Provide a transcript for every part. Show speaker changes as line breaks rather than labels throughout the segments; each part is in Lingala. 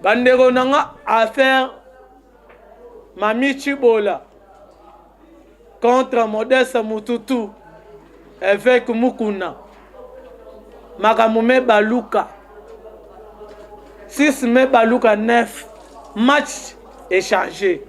bandeko nanga affaire Mami Chibola contre Modeste Mututu avec Mukuna Magamume Baluka 6 mai Baluka 9 match échangé.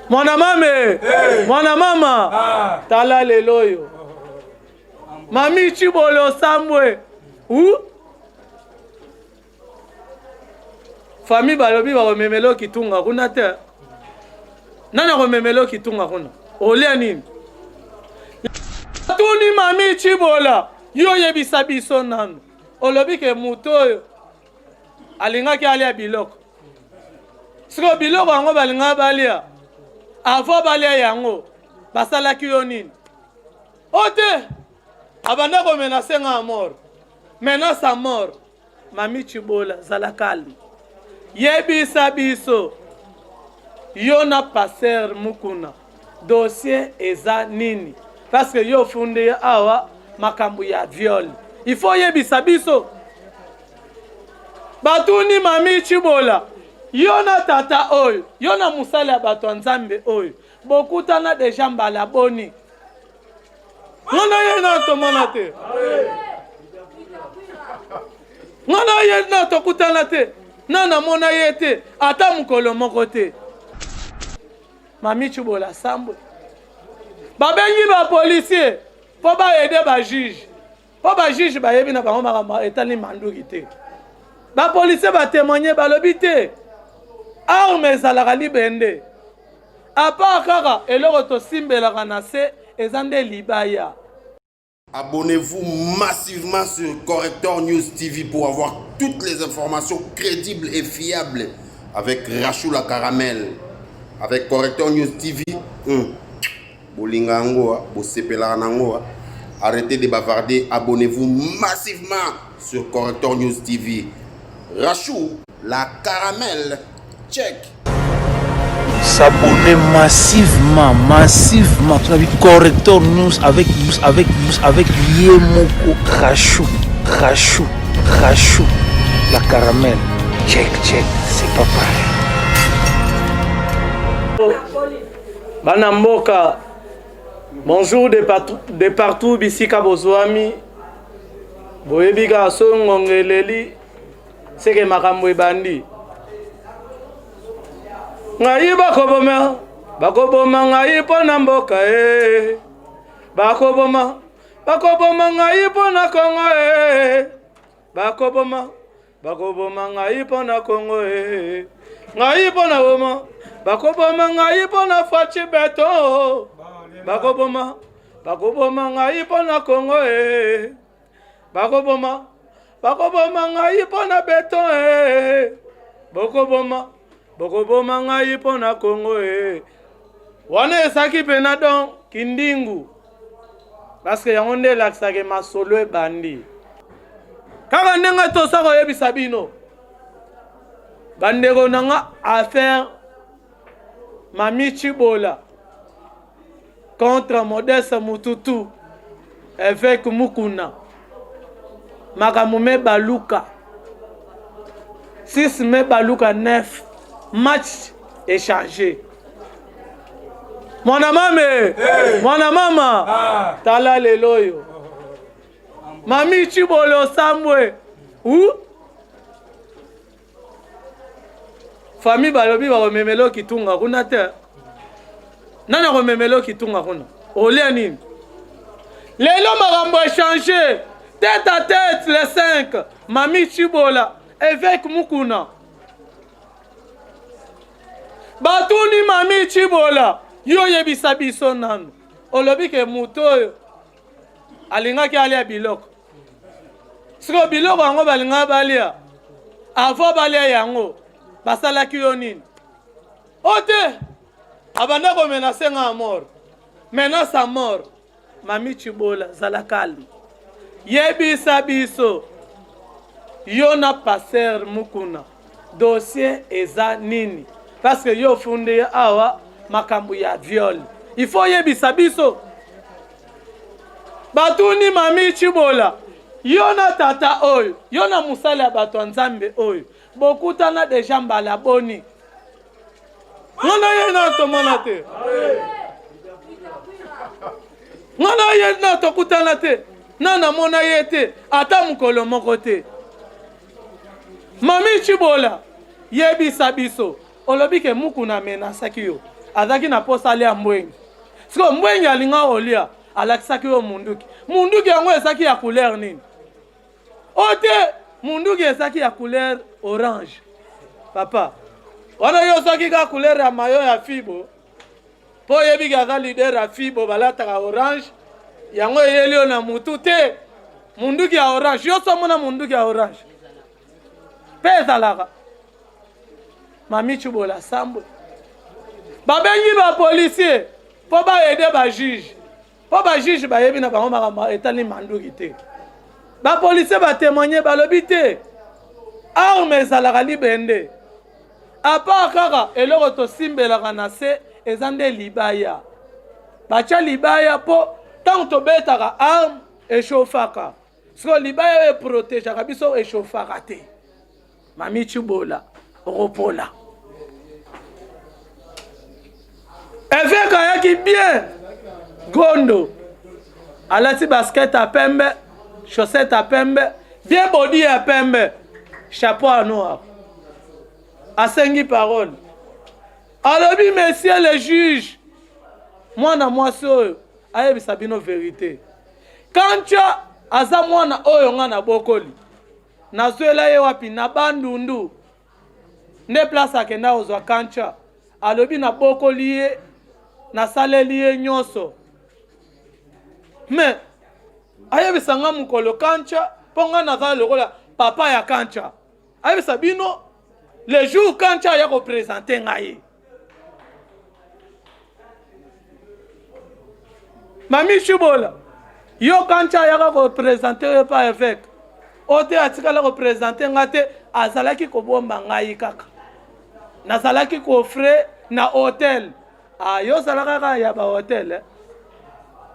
Mon amame, mon mama, tala leloyo. Mami Chibolo Samwe, où? Famille balobi ba memelo kitunga kuna te. Nana ko memelo kitunga kuna. Ole nini? Tuni Mami Chibola, yo yebisa biso nanu. Olobi ke mutoyo alinga ki alia biloko. Siko biloko yango balinga balia. Avo balia yango basala ki yo nini? Ote abanda ko menacer nga mort. Menace à mort. Mami Chibola zala calme. Yebisa biso yo na passer Mukuna dossier eza nini parce que yo funde awa makambu ya viol. Il faut yebisa biso batuni Mami Chibola yo na tata oyo yo na musala ya bato nzambe oyo bokutana deja mbala boni ngana ye na tomona te ngana ye na tokutana te nana mona yete ata mukolo moko te. Mami Chibola sambwe babengi ba policier po ba aider ba juge po ba juge ba yebi na bango makamba etali manduki te ba policier ba témoigner ba lobi te arme ezalaka libende apa kaka eloko tosimbelaka na se ezande libaya.
Abonnez-vous massivement sur Corrector News TV pour avoir toutes les informations crédibles et fiables avec Rachou la Caramel. Avec Corrector News TV, arrêtez de bavarder, abonnez-vous massivement sur Corrector News TV. Rachou la Caramel, check.
S'abonner massivement. Tu as vu Corrector News avec Yemoko Rachou, la Caramel. Check, c'est pas pareil.
Banamboka, bonjour de partout, Bisika Bozwami. Boyebiga songongeleli, seke makambo ebandi. Ngai bakoboma ngai pona mboka bakoboma ngai pona Kongo bakoboma ngai pona Kongo ngai pona boma bakoboma ngai pona Fachi Beto bakoboma ngai pona Kongo bakoboma ngai pona Beto bakoboma ngai pona Kongo wana esaki pena don kindingu parce que yango nde lakisaka masolo ebandi kaka ndenge tosa koyebisa bino bandeko nanga affaire Mami Chibola contre Modeste Mututu avec Mukuna Magamume Baluka 6 mai Baluka 9 match échangé. Mon amame, mon mama, tala leloyo. Mami Chibolo Samwe, où? Famille balobi ba memelo kitunga kuna te. Nana ko memelo kitunga kuna. Ole nini? Lelo makambo échangé tête à tête les 5. Mami Chibola avec Mukuna. Batuni Mami Chibola yo yebisa biso nanu olobi ke mutoyo alinga ki alia biloko siko biloko yango balinga balia avo balia yango basala ki yo nini ote abanda ko menacer nga mort menace à mort. Mami Chibola zala calme yebisa biso yo na passer Mukuna dossier eza nini parce que yo funde awa makambu ya viol. Il faut yebisa biso batuni Mami Chibola yo na tata oyo yo na musala ya bato ya nzambe oyo bokutana deja mbala boni ngana ye na tomona te ngana ye na tokutana te na namona ye te ata mokolo moko te mami Chibola yebisa biso olobi ke muku na menasaki yo azaki na posa alia mbwengi siko mbwengi alinga olia alakisaki yo munduki yango ezaki ya couleur nini ote munduki ezaki ya couleur orange papa wana yo saki ka couleur ya mayo ya fibo po yebi ka leader ya fibo balataka orange yango eyeli yo na mutu te munduki ya orange yo somona munduki ya orange pe ezalaka mami Chibola Sambwe babengi ba policier po ba aider ba juge po ba juge ba yebi na bango makama etali manduki te ba policier ba témoigner ba lobi te arme ezalaka libende apa kaka eloko tosimbelaka na se ezande libaya bacha libaya po tango tobetaka arme echauffaka siko libaya eprotegaka biso echauffaka te mami Chibola ropola évêque ayaki bien gondo alati basket à pembe chaussette à pembe bien body à pembe chapeau à noir asengi parole alobi messieurs les juges mwana mwasi oyo ayebisa bino vérité kancha aza mwana oyo nga na bokoli nazwela ye wapi na bandundu nde place akenda ozwa kancha alobi na bokoli ye nasaleli ye nyonso me ayebisa nga mokolo kancha mpo nga naza lokola papa ya kancha ayebisa bino le jour kancha aya kopresente ngai mami Chibola yo kancha ayaka kopresente yo pa évêque ote atikala kopresente nga te azalaki kobomba ngai kaka nazalaki kofre na hotel yo ozalaka kaka ya bahotel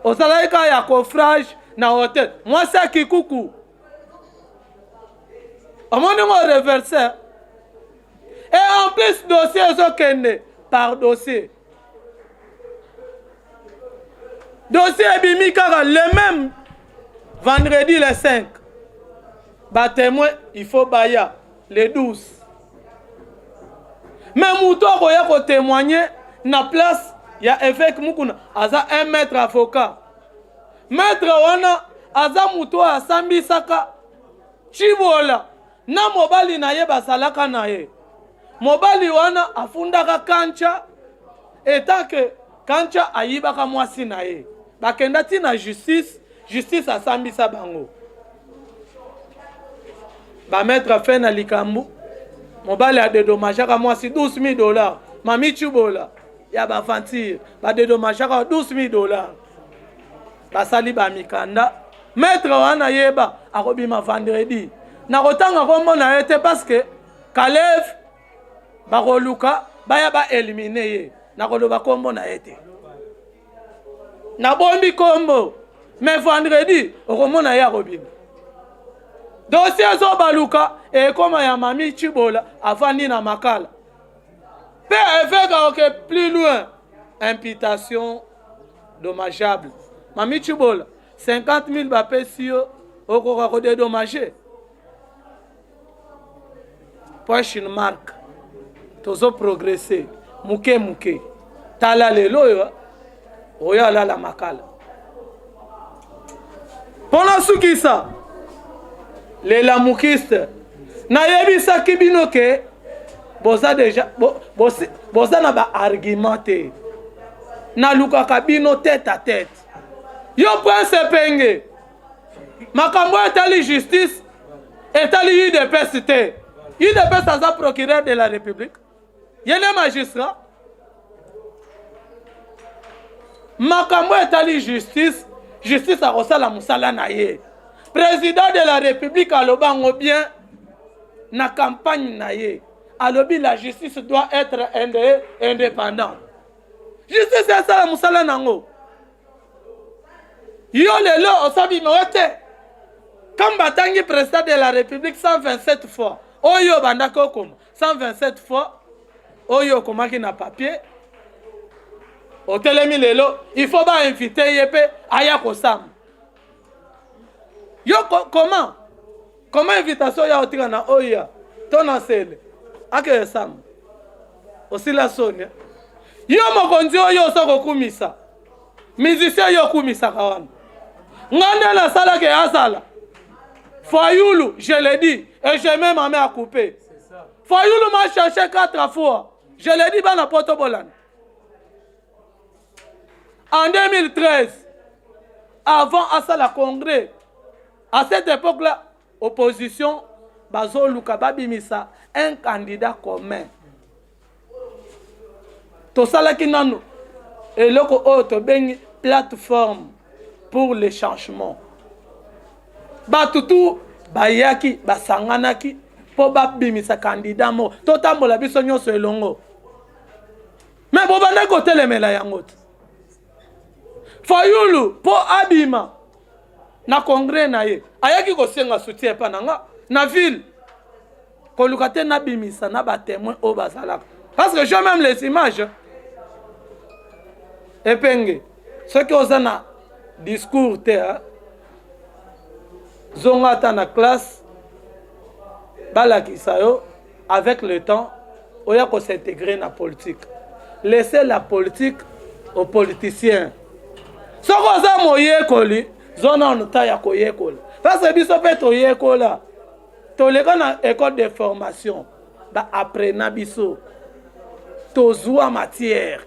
ozalaki kaka ya coffrage na hotel mwasi ya kikuku omoni ngo reverse et en plus dossier ezokende par dossier ebimi kaka le même vendredi le 5 batémoin il faut baya le 12 mais mutu akoya kotémoigner na place ya évêque mukuna aza un maître avocat maître wana aza mutu asambisaka Chibola na mobali na ye basalaka na ye mobali wana afundaka kancha etake kancha ayibaka mwasi na ye bakenda ti na justice asambisa bango ba maître fait na likambu mobali adedomajaka mwasi $12,000 mami Chibola ya bafantir badedomajaka $12,000 basali bamikanda maître wana yeba akobima vendredi nakotanga kombo na ye te parce que Kalev bakoluka baya ba éliminer ye nakoloba kombo na ye te nabombi kombo mais vendredi okomona ye akobima dossier ezobaluka ekoma ya mami Chibola afandi na makala pe évêque aoke plus loin imputation dommageable mami Chibola 50,000 bapesi yo okoka kodédommager poche marque tozo progresser muke tala lelo yo oyo alala makala pona sukisa lela mukiste nayebisaki bino ke boza deja boza na baargument te nalukaka bino tête à tête yo prince penge makambo etali justice etali UDPS te UDPS aza procureur de la République yene magistrat makambo etali justice akosala musala na ye président de la République alobango bien na campagne na ye alobi la justice doit être indépendante justice esala musala nango yo lelo osabi mote Comme batangi président de la République 127 fois. Oyo bandako comme 127 fois. Oyo komaki na papier. Otelemi lelo, il faut pas inviter yepe aya kosam. Yo comment? Comment invitation ya otika na oya? Tona sele. Ake sam. Aussi la sonia. Yo mokonzi oyo soko kumisa. Musicien yo kumisa kawana. Ngande la sala ke asala. Fayoulou, je l'ai dit, et j'ai même ma main à couper. Fayoulou m'a cherché 4 fois. Je l'ai dit, dans la Porto Bolan. En 2013, avant Assala Congrès, à cette époque-là, opposition, Bazo Lukababi Misa, un candidat commun. Tout ça là qui n'a et le plateforme pour les changements. Batutu bayaki basanganaki po babimisa candidat mo totambola biso nyonso elongo mais bobanda kotelemela yango Fayoulou po abima na congrès na ye ayaki kosenga soutien pa nanga na ville koluka te na bimisa na ba témoin o bazalaka parce que j'ai même les images epenge ceux qui osent na discours te Zongata na classe, balakisayo, avec le temps, on a s'intégrer dans la politique. Laissez la politique aux politiciens. Ce qu'on a moyen koli, zona on ta ya koye koli. Parce que biso pe toye kola, tolega na école de formation, ba apprenant biso, tozua matière.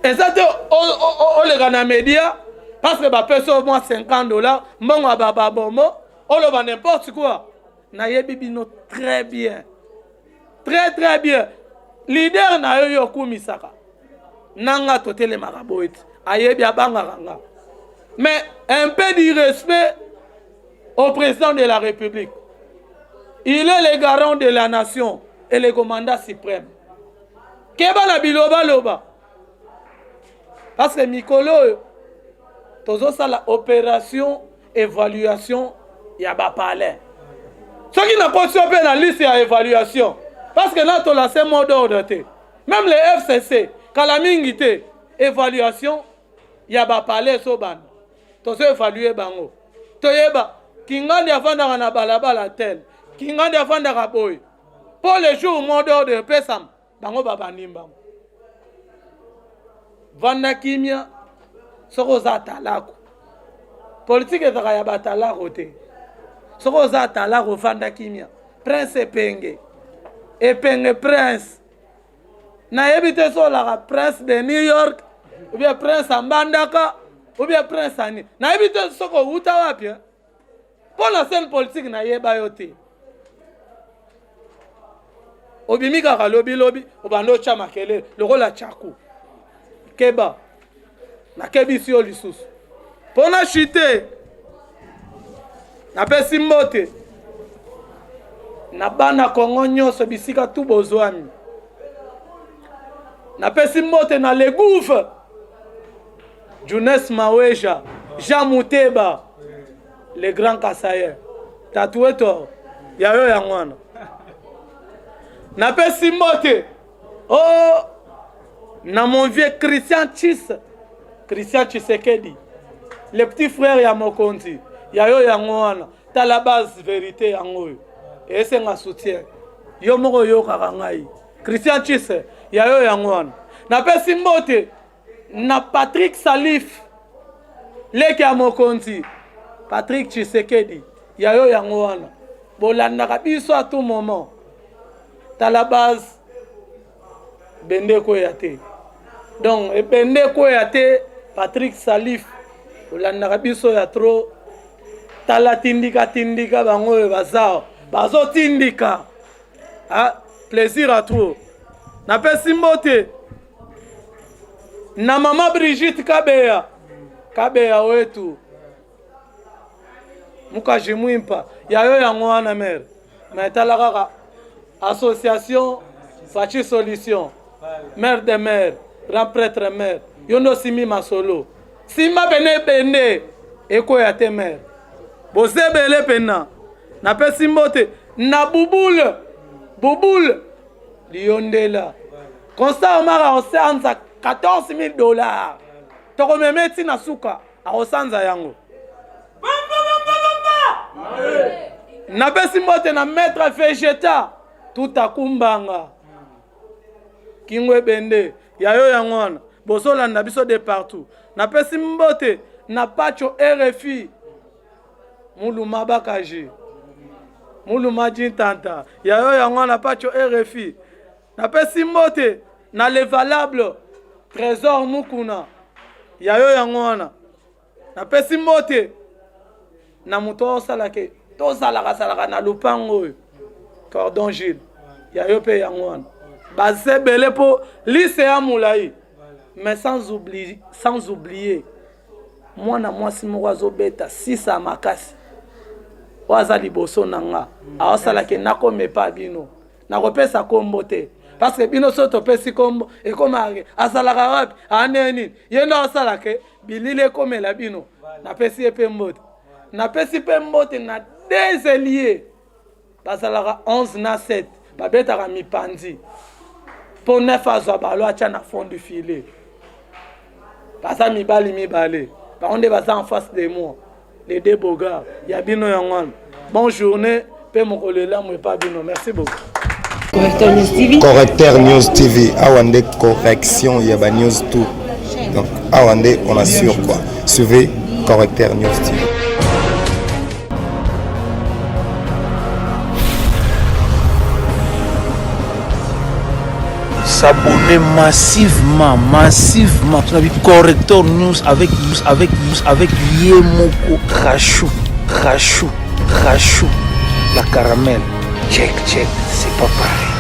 Et ça te on les gana média. Parce que ma personne au moins $50, mon ababa bomo, on le vend n'importe quoi. Naye bibino très bien. Très bien. Leader na yo kumisaka. Nanga totele maraboit. Aye bia bangaranga. Mais un peu d'irrespect au président de la République. Il est le garant de la nation et le commandant suprême. Keba na biloba loba. Parce que Mikolo tozo ça la opération évaluation ya ba palais. Ce qui n'a pas sur la liste ya évaluation parce que là to la c'est mot d'ordre te. Même les FCC quand la mingité évaluation ya ba palais so ban. Tozo évaluer bango. Toyeba kingandi afanda na balabala tel. Kingandi afanda ka boy. Pour les jours mot d'ordre pesam bango baba nimba. Vanda kimia soko za talako politique ezaka ya batalako te soko za talako vanda kimia prince epenge prince na yebite so la prince de New York ou bien prince Ambandaka ou bien prince ani na yebite soko uta wapi pour la scène politique na yeba yote obimika ka lobi obando chama kele lokola chaku keba na kebisi yo lisusu pona chute na pesi mbote na bana Kongo nyonso bisika tu bozwami na pesi mbote na Legouve Jones Maweja Jean Mouteba le grand Kasaye tatoué to ya yo ya ngwana na pesi mbote oh na mon vieux Christian Tshisekedi, le petit frère ya Mokonzi, ya yo yangoana, ta la base vérité yango. Et c'est un soutien. Yo moko yo karangai. Christian Tshisekedi, ya yo yangoana. Na pesi mbote na Patrick Salif, le ya Mokonzi, Patrick Tshisekedi, ya yo yangoana. Bolanda biso à tout moment. Ta la base bende ko yate. Donc, et bende ko yate Patrick Salif, olanda biso ya trop tala tindika bango bazao bazo tindika. Ah, plaisir à trop. Na pesi mbote na mama Brigitte Kabeya wetu mukaji mwimpa yayo yango wana mer mais tala kaka association Fachi Solution mère de mère grand prêtre mère yondo simi masolo sima bene eko ya te mère bosebele pena napesi mbote na bubule liyondela Constant Omar aosanza $14,000 tokomemeti na suka aosanza yango napesi mbote na maître Vegeta tutakumbanga Kingwe Bende yayo yangwana bosolanda biso de partout napesi mbote na Pacho RFI Muluma Bakaji Muluma Jintanta yayo yangwana Pacho RFI napesi mbote na le valable Trésor Mukuna yayo yangwana napesi mbote na muto salake to salaka na lupango Cordon Gilles yayo pe yangwana basebele po lycée Moulaï mais sans oublier mwana mwasi moko azobeta 6 à makasi waza liboso nanga aosalake nakomepa bino nakopesa kombo te parce que bino so topesi kombo ekomake asalaka wapi aneni yenda asalake bilile ekomela bino napesi epe mbote napesi pe mbote na des alliés basalaka 11 na 7 babetaka mipandi pour 9 azwa balo atia na fond du filet basa mibali par contre basa en face de moi les deux beaux gars yabino yangwan bonne journée pe mokolela mo pas bino merci beaucoup
Correcteur News TV.
Correcteur News TV, Awande correction, Yaba News tout. Donc, Awande, on assure quoi. Suivez Correcteur News TV.
S'abonner massivement. Tu as vu Correcteur News avec Yemoko Rachou. La caramel. Check, c'est pas pareil.